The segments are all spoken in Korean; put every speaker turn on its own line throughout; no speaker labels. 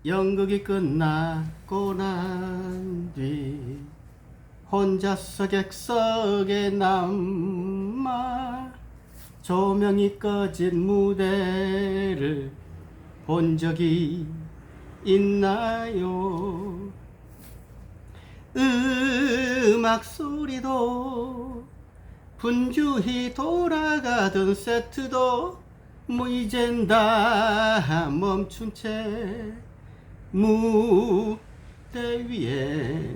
연극이 끝나고 난 뒤 혼자서 객석에 남아 조명이 꺼진 무대를 본 적이 있나요? 음악 소리도 분주히 돌아가던 세트도 뭐 이젠 다 멈춘 채 무대 위에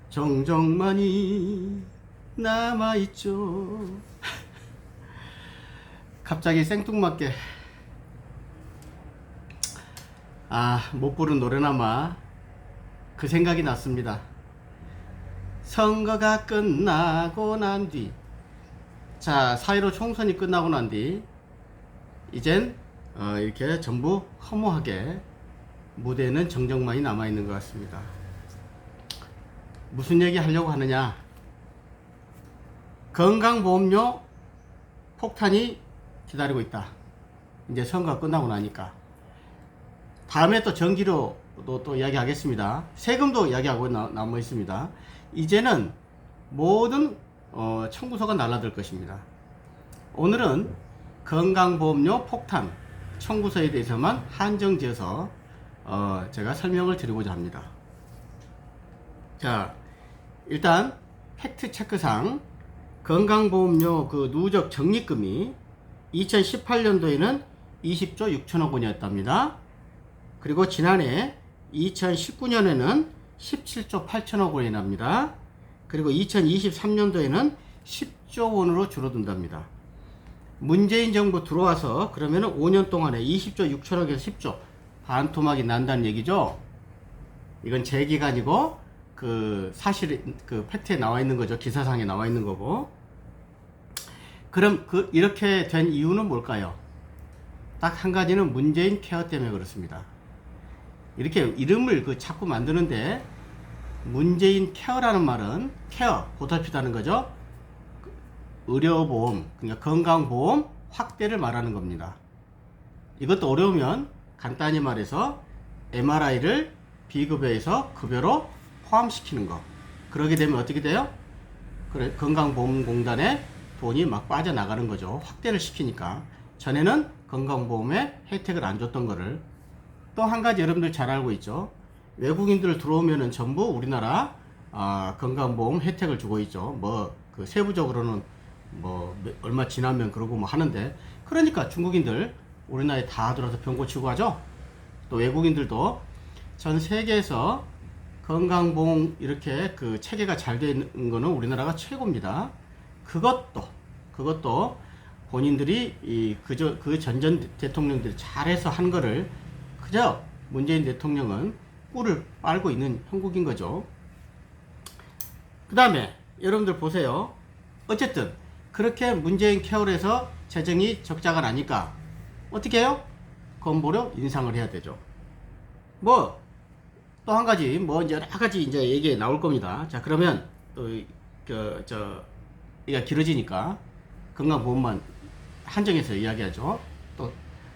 정적만이 남아있죠. 갑자기 생뚱맞게 못 부른 노래나마 그 생각이 났습니다. 선거가 끝나고 난 뒤, 자, 4.15 총선이 끝나고 난 뒤, 이젠 이렇게 전부 허무하게 무대에는 정적만이 남아있는 것 같습니다. 무슨 얘기 하려고 하느냐? 건강보험료 폭탄이 기다리고 있다. 이제 선거가 끝나고 나니까. 다음에 또 전기료도 또 이야기하겠습니다. 세금도 이야기하고 남아 있습니다. 이제는 모든 청구서가 날라들 것입니다. 오늘은 건강보험료 폭탄 청구서에 대해서만 한정지어서 제가 설명을 드리고자 합니다. 자, 일단 팩트 체크상 건강보험료 그 누적 적립금이 2018년도에는 20조 6천억 원이었답니다. 그리고 지난해 2019년에는 17조 8천억 원이 납니다. 그리고 2023년도에는 10조 원으로 줄어든답니다. 문재인 정부 들어와서 그러면은 5년 동안에 20조 6천억에서 10조 반토막이 난다는 얘기죠. 이건 제 얘기가 아니고 그 사실 그 팩트에 나와 있는 거죠. 기사상에 나와 있는 거고. 그럼 이렇게 된 이유는 뭘까요? 딱 한 가지는 문재인 케어 때문에 그렇습니다. 이렇게 이름을 자꾸 만드는데 문재인 케어라는 말은 케어, 보살피다는 거죠. 의료보험, 그러니까 건강보험 확대를 말하는 겁니다. 이것도 어려우면 간단히 말해서 MRI를 비급여에서 급여로 포함시키는 거. 그러게 되면 어떻게 돼요? 그래, 건강보험공단에 돈이 막 빠져나가는 거죠. 확대를 시키니까. 전에는 건강보험에 혜택을 안 줬던 거를. 또 한 가지 여러분들 잘 알고 있죠. 외국인들 들어오면은 전부 우리나라 건강보험 혜택을 주고 있죠. 그 세부적으로는 얼마 지나면 그러고 하는데, 그러니까 중국인들 우리나라에 다 들어와서 병 고치고 하죠. 또 외국인들도 전 세계에서 건강보험 이렇게 그 체계가 잘 되는 거는 우리나라가 최고입니다. 그것도 본인들이 그 전전 대통령들이 잘해서 한 거를 그저 문재인 대통령은 꿀을 빨고 있는 형국인 거죠. 그 다음에 여러분들 보세요. 어쨌든 그렇게 문재인 케어에서 재정이 적자가 나니까 어떻게 해요? 건보료 인상을 해야 되죠. 또 한 가지 이제 여러 가지 이제 얘기 나올 겁니다. 자, 그러면 또 얘가 길어지니까 건강보험만 한정해서 이야기하죠. 또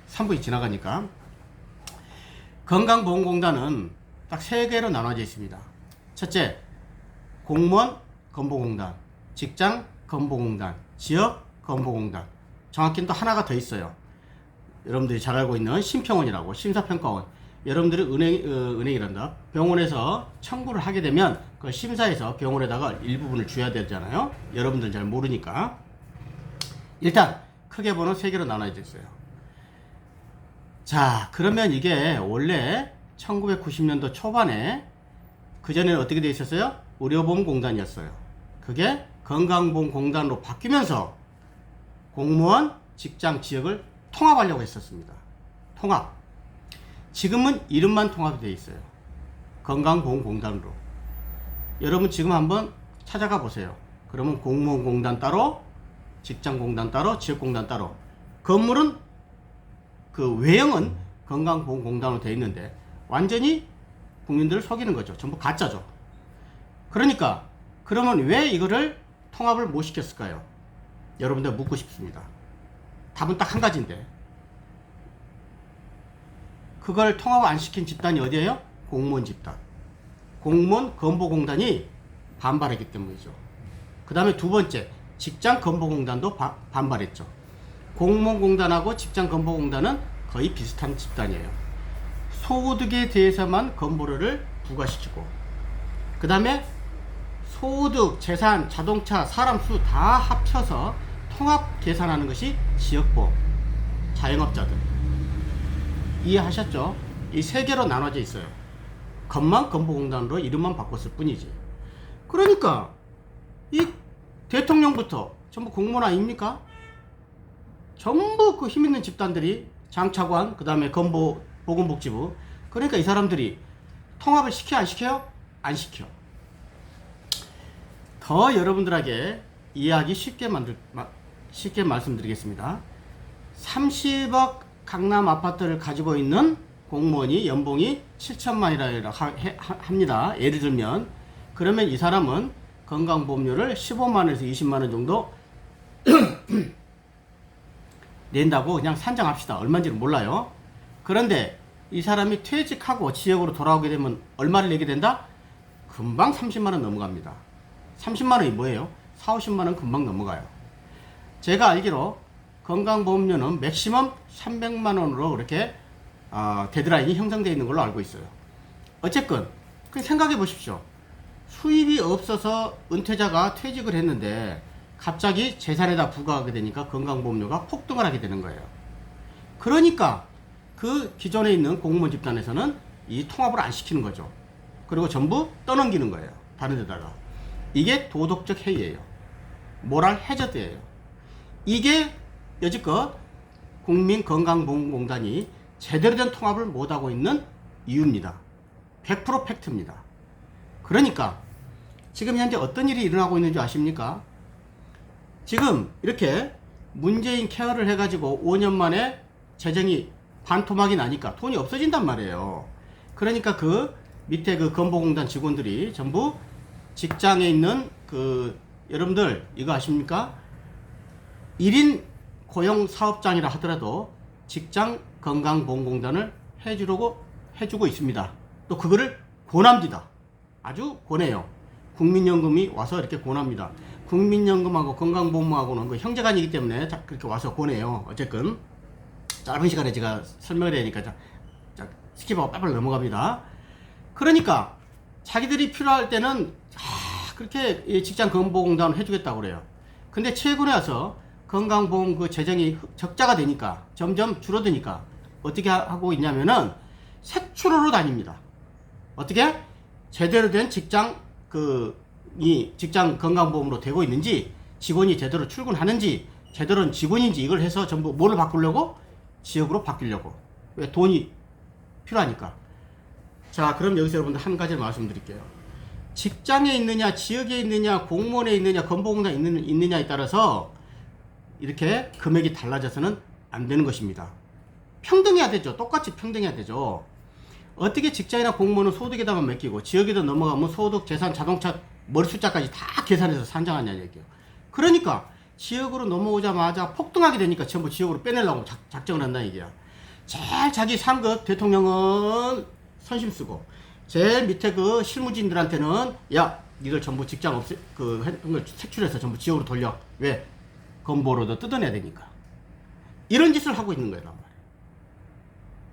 3분이 지나가니까. 건강보험공단은 딱 3개로 나눠져 있습니다. 첫째, 공무원 건보공단, 직장 건보공단, 지역 건보공단. 정확히는 또 하나가 더 있어요. 여러분들이 잘 알고 있는 심평원이라고, 심사평가원. 여러분들이 은행이란다. 병원에서 청구를 하게 되면 그 심사에서 병원에다가 일부분을 줘야 되잖아요. 여러분들 잘 모르니까. 일단 크게 보는 3개로 나눠져 있어요. 자, 그러면 이게 원래 1990년도 초반에, 그전에는 어떻게 되어 있었어요? 의료보험공단이었어요. 그게 건강보험공단으로 바뀌면서 공무원, 직장, 지역을 통합하려고 했었습니다. 통합. 지금은 이름만 통합이 되어 있어요. 건강보험공단으로. 여러분 지금 한번 찾아가 보세요. 그러면 공무원공단 따로, 직장공단 따로, 지역공단 따로. 건물은 그 외형은 건강보험공단으로 되어 있는데 완전히 국민들을 속이는 거죠. 전부 가짜죠. 그러니까 그러면 왜 이거를 통합을 못 시켰을까요? 여러분들 묻고 싶습니다. 답은 딱 한 가지인데, 그걸 통합 안 시킨 집단이 어디예요? 공무원 집단. 공무원 건보공단이 반발했기 때문이죠. 그 다음에 두 번째, 직장 건보공단도 반발했죠. 공무원공단하고 직장 건보공단은 거의 비슷한 집단이에요. 소득에 대해서만 건보료를 부과시키고, 그 다음에 소득, 재산, 자동차, 사람 수 다 합쳐서 통합 계산하는 것이 지역보험, 자영업자들. 이해하셨죠? 이 세 개로 나눠져 있어요. 건만 건보공단으로 이름만 바꿨을 뿐이지. 그러니까 이 대통령부터 전부 공무원 아닙니까? 전부 그 힘있는 집단들이 장차관, 그 다음에 건보, 보건복지부. 그러니까 이 사람들이 통합을 시켜 안 시켜요? 안 시켜. 더 여러분들에게 이해하기 쉽게 말씀드리겠습니다. 30억 강남 아파트를 가지고 있는 공무원이 연봉이 7천만이라 합니다. 예를 들면, 그러면 이 사람은 건강보험료를 15만원에서 20만원 정도 낸다고 그냥 산정합시다. 얼마인지는 몰라요. 그런데 이 사람이 퇴직하고 지역으로 돌아오게 되면 얼마를 내게 된다? 금방 30만원 넘어갑니다. 30만원이 뭐예요? 4, 50만원 금방 넘어가요. 제가 알기로 건강보험료는 맥시멈 300만원으로 그렇게 데드라인이 형성되어 있는 걸로 알고 있어요. 어쨌건 그냥 생각해 보십시오. 수입이 없어서 은퇴자가 퇴직을 했는데 갑자기 재산에다 부과하게 되니까 건강보험료가 폭등을 하게 되는 거예요. 그러니까 그 기존에 있는 공무원 집단에서는 이 통합을 안 시키는 거죠. 그리고 전부 떠넘기는 거예요. 다른 데다가. 이게 도덕적 해이예요. 모랄 해저드예요. 이게 여지껏 국민건강보험공단이 제대로 된 통합을 못하고 있는 이유입니다. 100% 팩트입니다. 그러니까 지금 현재 어떤 일이 일어나고 있는지 아십니까? 지금 이렇게 문재인 케어를 해가지고 5년 만에 재정이 반토막이 나니까 돈이 없어진단 말이에요. 그러니까 그 밑에 그 건보공단 직원들이 전부 직장에 있는 여러분들 이거 아십니까? 1인 고용 사업장이라 하더라도 직장 건강보험공단을 해주고 있습니다. 또 그거를 권합니다. 아주 권해요. 국민연금이 와서 이렇게 권합니다. 국민연금하고 건강보험하고는 그 형제간이기 때문에 그렇게 와서 권해요. 어쨌든 짧은 시간에 제가 설명을 해야 하니까 스킵하고 빨리 넘어갑니다. 그러니까 자기들이 필요할 때는 그렇게 직장 건보공단을 해주겠다고 그래요. 근데 최근에 와서 건강보험 그 재정이 적자가 되니까 점점 줄어드니까 어떻게 하고 있냐면은 색출하러 다닙니다. 어떻게? 제대로 된 직장 직장 건강보험으로 되고 있는지, 직원이 제대로 출근하는지, 제대로 된 직원인지 이걸 해서 전부 뭐를 바꾸려고? 지역으로 바뀌려고. 왜? 돈이 필요하니까. 자, 그럼 여기서 여러분들 한 가지를 말씀드릴게요. 직장에 있느냐, 지역에 있느냐, 공무원에 있느냐, 건보공단에 있느냐에 따라서 이렇게 금액이 달라져서는 안 되는 것입니다. 평등해야 되죠. 똑같이 평등해야 되죠. 어떻게 직장이나 공무원은 소득에다만 맡기고 지역에도 넘어가면 소득, 재산, 자동차, 머리 숫자까지 다 계산해서 산정하냐는 얘기예요. 그러니까 지역으로 넘어오자마자 폭등하게 되니까 전부 지역으로 빼내려고 작정을 한다는 얘기야. 제일 자기 상급 대통령은 선심 쓰고, 제일 밑에 그 실무진들한테는 야, 니들 전부 직장 걸 색출해서 전부 지역으로 돌려. 왜? 건보로도 뜯어내야 되니까. 이런 짓을 하고 있는 거란 말이에요.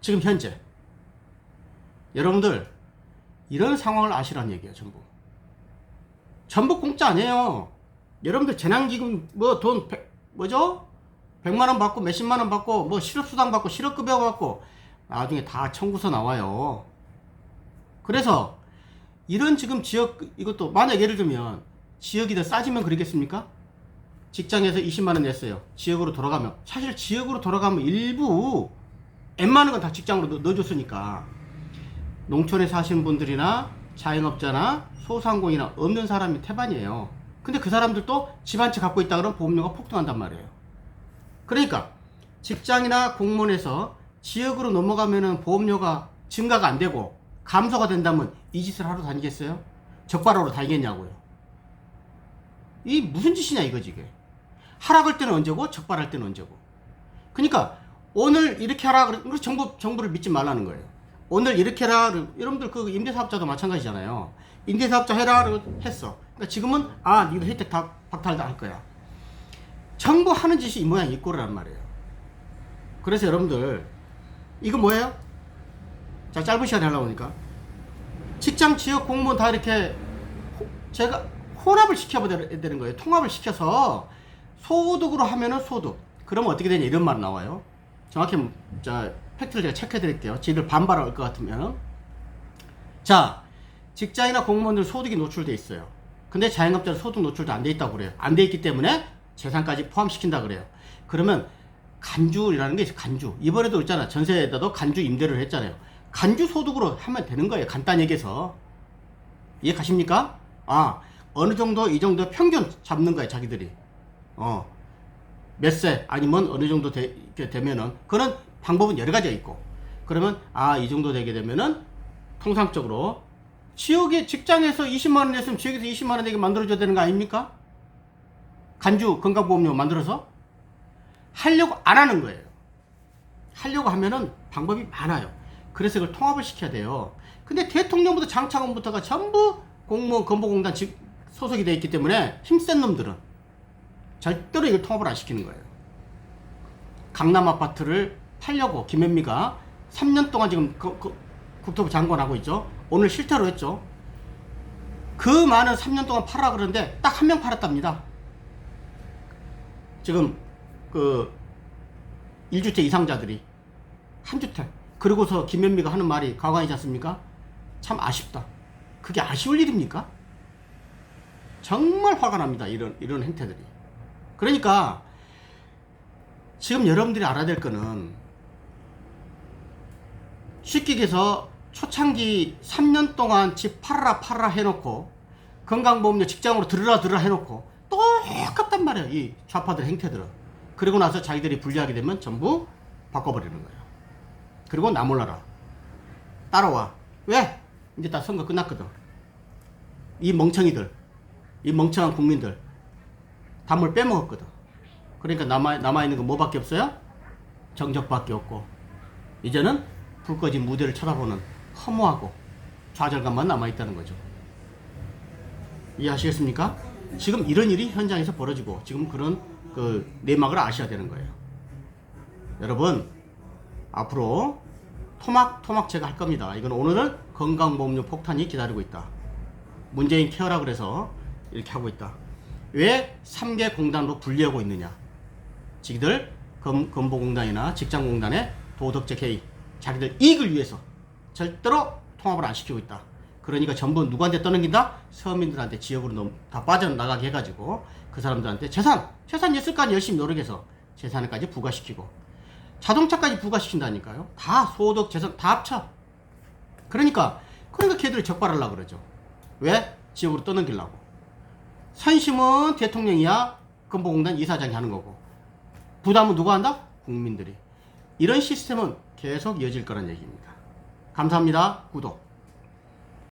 지금 현재. 여러분들 이런 상황을 아시란 얘기예요. 전부 공짜 아니에요. 여러분들 재난기금 돈 100만원 받고 몇십만원 받고 실업수당 받고 실업급여 받고 나중에 다 청구서 나와요. 그래서 이런 지금 지역, 이것도 만약 예를 들면 지역이 더 싸지면 그러겠습니까? 직장에서 20만원 냈어요. 지역으로 돌아가면, 사실 지역으로 돌아가면 일부 웬만한 건 다 직장으로 넣어줬으니까 농촌에 사시는 분들이나 자영업자나 소상공인이나 없는 사람이 태반이에요. 근데 그 사람들도 집 한 채 갖고 있다 그러면 보험료가 폭등한단 말이에요. 그러니까 직장이나 공무원에서 지역으로 넘어가면은 보험료가 증가가 안 되고 감소가 된다면 이 짓을 하러 다니겠어요? 적발하러 다니겠냐고요. 이 무슨 짓이냐 이거지 이게. 하락할 때는 언제고 적발할 때는 언제고. 그러니까 오늘 이렇게 하라. 그래서 정부를 믿지 말라는 거예요. 오늘 이렇게 해라. 여러분들 그 임대사업자도 마찬가지잖아요. 임대사업자 해라. 했어. 그러니까 지금은 니들 혜택 다 박탈다 할 거야. 정부 하는 짓이 이 모양 이 꼴이란 말이에요. 그래서 여러분들 이거 뭐예요? 자, 짧은 시간에 하려고 하니까 직장, 지역, 공무원 다 이렇게 제가 혼합을 시켜야 되는 거예요. 통합을 시켜서 소득으로 하면은 소득. 그러면 어떻게 되냐 이런 말 나와요. 정확히 자 팩트를 제가 체크해 드릴게요. 지들 반발할 것 같으면. 자, 직장이나 공무원들 소득이 노출돼 있어요. 근데 자영업자는 소득 노출도 안 돼 있다고 그래요. 안 돼 있기 때문에 재산까지 포함시킨다 그래요. 그러면 간주라는 게 있어요. 간주. 이번에도 있잖아. 전세에다도 간주 임대를 했잖아요. 간주 소득으로 하면 되는 거예요. 간단히 얘기해서. 이해 가십니까? 어느 정도 이 정도 평균 잡는 거예요. 자기들이. 몇 세 아니면 어느 정도 되면은 그런 방법은 여러 가지가 있고, 그러면 이 정도 되게 되면은 통상적으로 지역의 직장에서 20만 원 냈으면 지역에서 20만 원 내게 만들어줘야 되는 거 아닙니까? 간주 건강보험료 만들어서 하려고 안 하는 거예요. 하려고 하면은 방법이 많아요. 그래서 이걸 통합을 시켜야 돼요. 근데 대통령부터 장차관부터가 전부 공무원 건보공단 소속이 되어 있기 때문에 힘센 놈들은 절대로 이걸 통합을 안 시키는 거예요. 강남 아파트를 팔려고 김현미가 3년 동안 지금 국토부 장관하고 있죠. 오늘 실태로 했죠. 그 많은 3년 동안 팔아 그러는데 딱 한 명 팔았답니다. 지금 그 1주택 이상자들이 한 주택. 그리고서 김현미가 하는 말이 가관이지 않습니까? 참 아쉽다. 그게 아쉬울 일입니까? 정말 화가 납니다. 이런 행태들이. 그러니까 지금 여러분들이 알아야 될 거는 쉽게 얘기해서 초창기 3년 동안 집 팔아라 해놓고 건강보험료 직장으로 들으라 해놓고 똑같단 말이에요. 이 좌파들 행태들은. 그리고 나서 자기들이 불리하게 되면 전부 바꿔버리는 거예요. 그리고 나 몰라라. 따라와. 왜? 이제 다 선거 끝났거든. 이 멍청이들, 이 멍청한 국민들 단물 빼먹었거든. 그러니까 남아있는 건 뭐밖에 없어요? 정적밖에 없고, 이제는 불 꺼진 무대를 쳐다보는 허무하고 좌절감만 남아있다는 거죠. 이해하시겠습니까? 지금 이런 일이 현장에서 벌어지고 지금 그런 그 내막을 아셔야 되는 거예요. 여러분, 앞으로 토막 제가 할 겁니다. 이건 오늘은 건강보험료 폭탄이 기다리고 있다. 문재인 케어라 그래서 이렇게 하고 있다. 왜 3개 공단으로 분리하고 있느냐? 지들 건보공단이나 직장공단의 도덕적 해이, 자기들 이익을 위해서 절대로 통합을 안 시키고 있다. 그러니까 전부 누구한테 떠넘긴다? 서민들한테 지역으로 다 빠져나가게 해가지고 그 사람들한테 재산 있을 거 아니에요. 열심히 노력해서 재산까지 부과시키고 자동차까지 부과시킨다니까요. 다 소득, 재산 다 합쳐. 그러니까 걔들이 적발하려고 그러죠. 왜? 지역으로 떠넘기려고. 선심은 대통령이야 건보공단 이사장이 하는 거고, 부담은 누가 한다? 국민들이. 이런 시스템은 계속 이어질 거란 얘기입니다. 감사합니다. 구독.